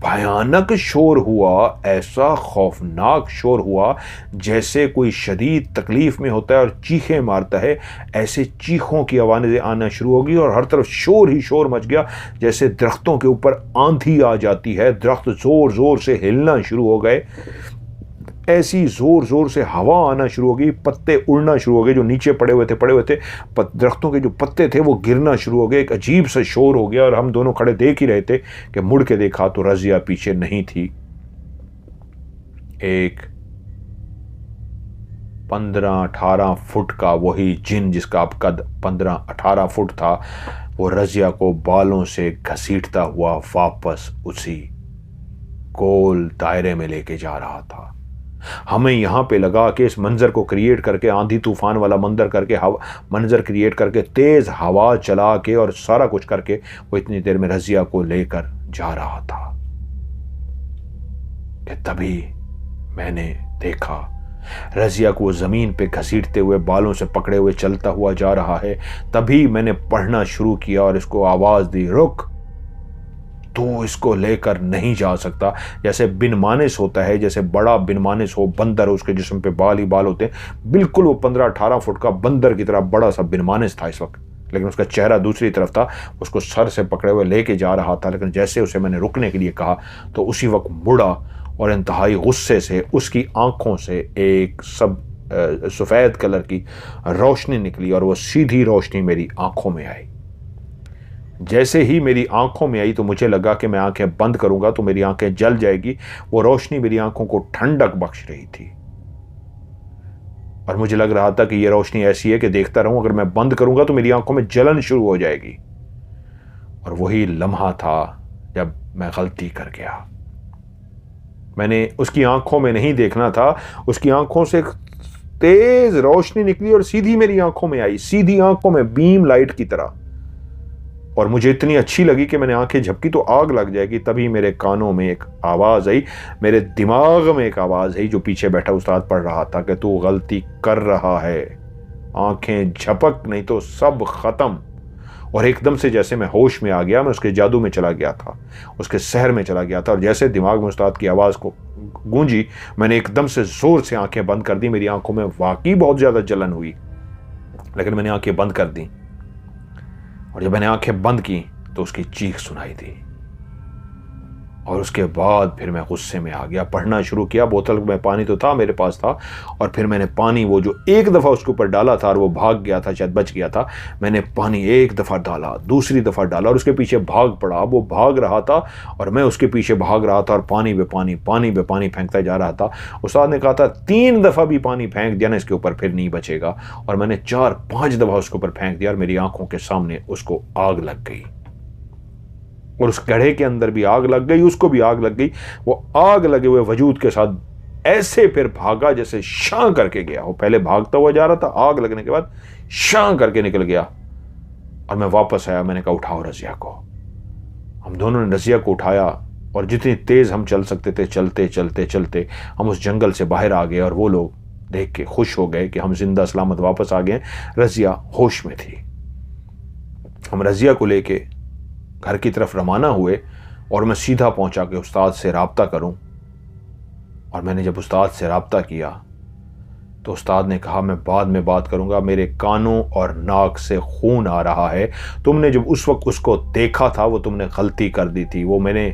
भयानक शोर हुआ, ऐसा खौफनाक शोर हुआ, जैसे कोई शदीद तकलीफ में होता है और चीखें मारता है। ऐसे चीखों की आवाज़ें आना शुरू होगी और हर तरफ शोर ही शोर मच गया, जैसे दरख्तों के ऊपर आंधी आ जाती है। दरख्त ज़ोर ज़ोर से हिलना शुरू हो गए, ऐसी जोर जोर से हवा आना शुरू हो गई, पत्ते उड़ना शुरू हो गए, जो नीचे पड़े हुए थे दरख्तों के जो पत्ते थे वो गिरना शुरू हो गए। एक अजीब सा शोर हो गया और हम दोनों खड़े देख ही रहे थे कि मुड़ के देखा तो रजिया पीछे नहीं थी। एक 15-18 फुट का वही जिन, जिसका अब कद 15-18 फुट था, वो रजिया को बालों से घसीटता हुआ वापस उसी गोल दायरे में लेके जा रहा था। हमें यहां पे लगा कि इस मंजर को क्रिएट करके, आंधी तूफान वाला मंजर क्रिएट करके, तेज हवा चला के और सारा कुछ करके वो इतनी देर में रजिया को लेकर जा रहा था कि तभी मैंने देखा रजिया को जमीन पे घसीटते हुए, बालों से पकड़े हुए चलता हुआ जा रहा है। तभी मैंने पढ़ना शुरू किया और इसको आवाज दी, रुक, तू इसको लेकर नहीं जा सकता। जैसे बिनमानिस होता है, जैसे बड़ा बिनमानिस हो, बंदर, उसके जिस्म पे बाल ही बाल होते हैं, बिल्कुल वो 15-18 फुट का बंदर की तरह बड़ा सा बिनमानिस था इस वक्त, लेकिन उसका चेहरा दूसरी तरफ था। उसको सर से पकड़े हुए लेके जा रहा था, लेकिन जैसे उसे मैंने रुकने के लिए कहा तो उसी वक्त मुड़ा और इंतहाई गुस्से से उसकी आंखों से एक सफ़ेद कलर की रोशनी निकली और वो सीधी रोशनी मेरी आंखों में आई। जैसे ही मेरी आंखों में आई तो मुझे लगा कि मैं आंखें बंद करूंगा तो मेरी आंखें जल जाएगी। वो रोशनी मेरी आंखों को ठंडक बख्श रही थी और मुझे लग रहा था कि ये रोशनी ऐसी है कि देखता रहूं, अगर मैं बंद करूंगा तो मेरी आंखों में जलन शुरू हो जाएगी। और वही लम्हा था जब मैं गलती कर गया। मैंने उसकी आंखों में नहीं देखना था, उसकी आंखों से तेज रोशनी निकली और सीधी मेरी आंखों में आई, सीधी आंखों में, बीम लाइट की तरह। और मुझे इतनी अच्छी लगी कि मैंने आंखें झपकी तो आग लग जाएगी। तभी मेरे कानों में एक आवाज़ आई, मेरे दिमाग में एक आवाज़ आई, जो पीछे बैठा उस्ताद पढ़ रहा था, कि तू गलती कर रहा है, आंखें झपक नहीं तो सब ख़त्म। और एकदम से जैसे मैं होश में आ गया, मैं उसके जादू में चला गया था, उसके सहर में चला गया था। और जैसे दिमाग में उस्ताद की आवाज़ को गूंजी, मैंने एकदम से ज़ोर से आंखें बंद कर दी। मेरी आंखों में वाकई बहुत ज़्यादा जलन हुई, लेकिन मैंने आंखें बंद कर दी। और जब मैंने आंखें बंद की तो उसकी चीख सुनाई दी। और उसके बाद फिर मैं गुस्से में आ गया, पढ़ना शुरू किया। बोतल में पानी तो था, मेरे पास था, और फिर मैंने पानी, वो जो एक दफ़ा उसके ऊपर डाला था और वो भाग गया था, शायद बच गया था, मैंने पानी एक दफ़ा डाला, दूसरी दफ़ा डाला और उसके पीछे भाग पड़ा। वो भाग रहा था और मैं उसके पीछे भाग रहा था और पानी पे पानी फेंकता जा रहा था। उस्ताद ने कहा था 3 दफ़ा भी पानी फेंक दिया ना इसके ऊपर, फिर नहीं बचेगा। और मैंने 4-5 दफ़ा उसके ऊपर फेंक दिया और मेरी आंखों के सामने उसको आग लग गई। और उस गड्ढे के अंदर भी आग लग गई, उसको भी आग लग गई। वो आग लगे हुए वजूद के साथ ऐसे फिर भागा जैसे शां करके गया। वो पहले भागता हुआ जा रहा था, आग लगने के बाद शां करके निकल गया। और मैं वापस आया, मैंने कहा उठाओ रजिया को। हम दोनों ने रजिया को उठाया और जितनी तेज हम चल सकते थे चलते चलते चलते हम उस जंगल से बाहर आ गए। और वो लोग देख के खुश हो गए कि हम जिंदा सलामत वापस आ गए। रजिया होश में थी। हम रजिया को लेके घर की तरफ रवाना हुए और मैं सीधा पहुंचा कि उस्ताद से रब्ता करूं। और मैंने जब उस्ताद से रब्ता किया तो उस्ताद ने कहा मैं बाद में बात करूंगा, मेरे कानों और नाक से खून आ रहा है। तुमने जब उस वक्त उसको देखा था वो तुमने गलती कर दी थी। वो मैंने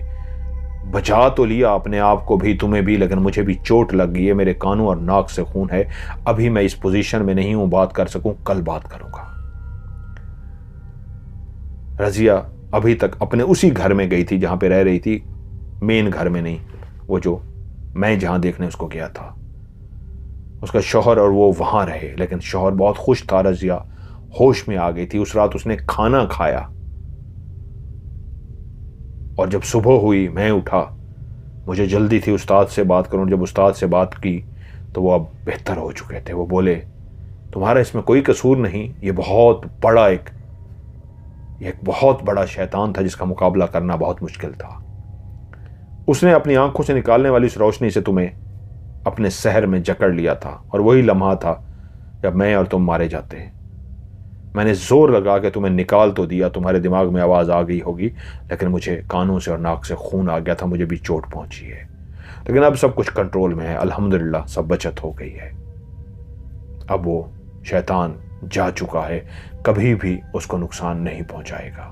बचा तो लिया अपने आप को भी, तुम्हें भी, लेकिन मुझे भी चोट लग गई है। मेरे कानों और नाक से खून है। अभी मैं इस पोजीशन में नहीं हूं बात कर सकूं, कल बात करूंगा। रजिया अभी तक अपने उसी घर में गई थी जहां पे रह रही थी, मेन घर में नहीं, वो जो मैं जहां देखने उसको गया था। उसका शौहर और वो वहां रहे, लेकिन शौहर बहुत खुश था। रजिया होश में आ गई थी। उस रात उसने खाना खाया और जब सुबह हुई मैं उठा, मुझे जल्दी थी उस्ताद से बात करूं। जब उस्ताद से बात की तो वो अब बेहतर हो चुके थे। वो बोले तुम्हारा इसमें कोई कसूर नहीं, ये एक बहुत बड़ा शैतान था जिसका मुकाबला करना बहुत मुश्किल था। उसने अपनी आंखों से निकालने वाली उस रोशनी से तुम्हें अपने शहर में जकड़ लिया था और वही लम्हा था जब मैं और तुम मारे जाते। मैंने जोर लगा के तुम्हें निकाल तो दिया, तुम्हारे दिमाग में आवाज आ गई होगी, लेकिन मुझे कानों से और नाक से खून आ गया था, मुझे भी चोट पहुंची है। लेकिन अब सब कुछ कंट्रोल में है, अल्हम्दुलिल्लाह, सब बचत हो गई है। अब वो शैतान जा चुका है, कभी भी उसको नुकसान नहीं पहुंचाएगा।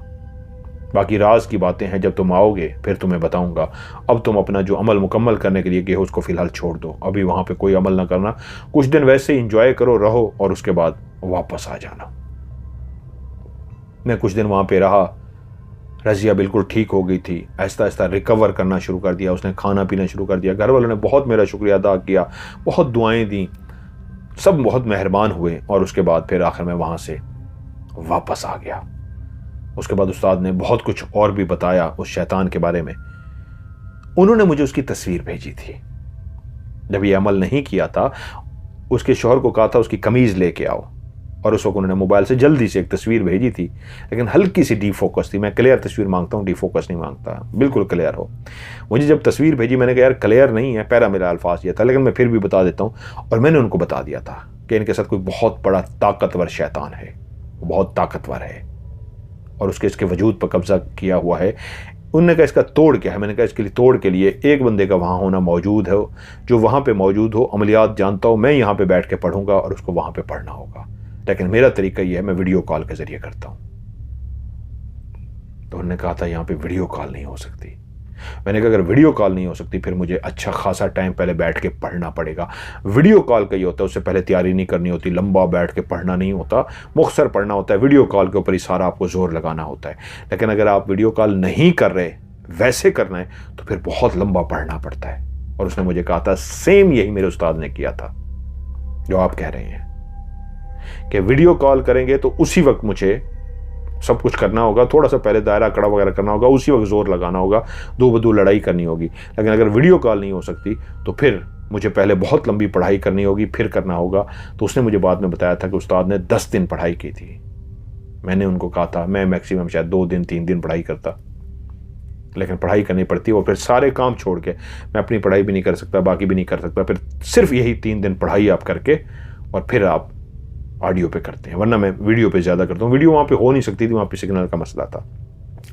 बाकी राज की बातें हैं, जब तुम आओगे फिर तुम्हें बताऊंगा। अब तुम अपना जो अमल मुकम्मल करने के लिए गए हो उसको फिलहाल छोड़ दो, अभी वहां पे कोई अमल ना करना। कुछ दिन वैसे ही इंजॉय करो, रहो, और उसके बाद वापस आ जाना। मैं कुछ दिन वहां पे रहा। रजिया बिल्कुल ठीक हो गई थी, आहिस्ता आहिस्ता रिकवर करना शुरू कर दिया। उसने खाना पीना शुरू कर दिया। घर वालों ने बहुत मेरा शुक्रिया अदा किया, बहुत दुआएं दी, सब बहुत मेहरबान हुए। और उसके बाद फिर आखिर में वहां से वापस आ गया। उसके बाद उस्ताद ने बहुत कुछ और भी बताया उस शैतान के बारे में। उन्होंने मुझे उसकी तस्वीर भेजी थी। जब ये अमल नहीं किया था, उसके शौहर को कहा था उसकी कमीज लेके आओ, और उस वक्त उन्होंने मोबाइल से जल्दी से एक तस्वीर भेजी थी, लेकिन हल्की सी डीफोकस थी। मैं क्लियर तस्वीर मांगता हूँ, डीफोकस नहीं मांगता, बिल्कुल क्लियर हो। मुझे जब तस्वीर भेजी मैंने कहा यार क्लियर नहीं है, पैरा मेरा अल्फाज ये था, लेकिन मैं फिर भी बता देता हूँ। और मैंने उनको बता दिया था कि इनके साथ कोई बहुत बड़ा ताकतवर शैतान है, बहुत ताकतवर है और उसके इसके वजूद पर कब्जा किया हुआ है। उन्होंने कहा इसका तोड़ क्या है? मैंने कहा इसके लिए तोड़ के लिए एक बंदे का वहाँ होना मौजूद है, जो वहाँ पे मौजूद हो, अमलियात जानता हो। मैं यहाँ पे बैठ के पढ़ूंगा और उसको वहाँ पे पढ़ना होगा, लेकिन मेरा तरीका ये है, मैं वीडियो कॉल के जरिए करता हूँ। तो उन्होंने कहा था यहाँ पे वीडियो कॉल नहीं हो सकती। मैंने कहा अगर वीडियो कॉल नहीं हो सकती फिर मुझे अच्छा खासा टाइम पहले बैठ के पढ़ना पड़ेगा। वीडियो कॉल का ये होता है उससे पहले तैयारी नहीं करनी होती, लंबा बैठ के पढ़ना नहीं होता, मुख्तसर पढ़ना होता है। वीडियो कॉल के ऊपर ही सारा आपको जोर लगाना होता है। लेकिन अगर आप वीडियो कॉल नहीं कर रहे, वैसे करना है, तो फिर बहुत लंबा पढ़ना पड़ता है। और उसने मुझे कहा था सेम यही मेरे उस्ताद ने किया था जो आप कह रहे हैं कि वीडियो कॉल करेंगे तो उसी वक्त मुझे सब कुछ करना होगा, थोड़ा सा पहले दायरा कड़ा वगैरह करना होगा, उसी वक्त जोर लगाना होगा, दो बदू लड़ाई करनी होगी। लेकिन अगर वीडियो कॉल नहीं हो सकती तो फिर मुझे पहले बहुत लंबी पढ़ाई करनी होगी, फिर करना होगा। तो उसने मुझे बाद में बताया था कि उस्ताद ने 10 दिन पढ़ाई की थी। मैंने उनको कहा था मैं मैक्सिमम शायद 2 दिन 3 दिन पढ़ाई करता, लेकिन पढ़ाई करनी पड़ती और फिर सारे काम छोड़ के मैं अपनी पढ़ाई भी नहीं कर सकता, बाकी भी नहीं कर सकता। फिर सिर्फ यही 3 दिन पढ़ाई आप करके और फिर आप ऑडियो पे करते हैं, वरना मैं वीडियो पे ज़्यादा करता हूँ। वीडियो वहाँ पे हो नहीं सकती थी, वहाँ पे सिग्नल का मसला था,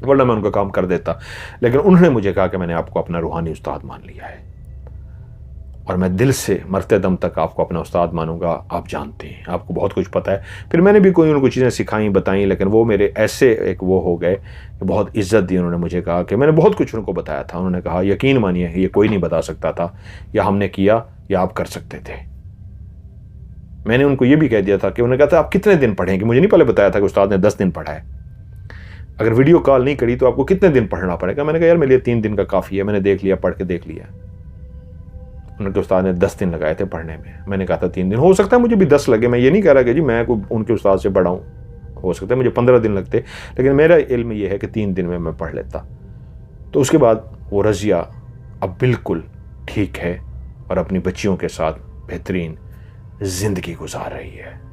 वरना मैं उनका काम कर देता। लेकिन उन्होंने मुझे कहा कि मैंने आपको अपना रूहानी उस्ताद मान लिया है और मैं दिल से मरते दम तक आपको अपना उस्ताद मानूंगा। आप जानते हैं, आपको बहुत कुछ पता है। फिर मैंने भी कोई उनको चीज़ें सिखाई बताई, लेकिन वो मेरे ऐसे एक वो हो गए कि बहुत इज्जत दी। उन्होंने मुझे कहा कि मैंने बहुत कुछ उनको बताया था। उन्होंने कहा यकीन मानिए ये कोई नहीं बता सकता था, या हमने किया या आप कर सकते थे। मैंने उनको ये भी कह दिया था कि उन्होंने कहा था आप कितने दिन पढ़ेंगे? मुझे नहीं पहले बताया था कि उस्ताद ने 10 दिन पढ़ा है। अगर वीडियो कॉल नहीं करी तो आपको कितने दिन पढ़ना पड़ेगा? मैंने कहा यार मेरे लिए 3 दिन का काफ़ी है, मैंने देख लिया, पढ़ के देख लिया। उनके उस्ताद ने 10 दिन लगाए थे पढ़ने में। मैंने कहा था 3 दिन, हो सकता है मुझे भी 10 लगे। मैं ये नहीं कह रहा कि जी मैं उनके उस्ताद से बड़ा हूँ, हो सकता है मुझे 15 दिन लगते, लेकिन मेरा इल्म ये है कि 3 दिन में मैं पढ़ लेता। तो उसके बाद वो रजिया अब बिल्कुल ठीक है, और अपनी बच्चियों के साथ बेहतरीन ज़िंदगी गुजार रही है।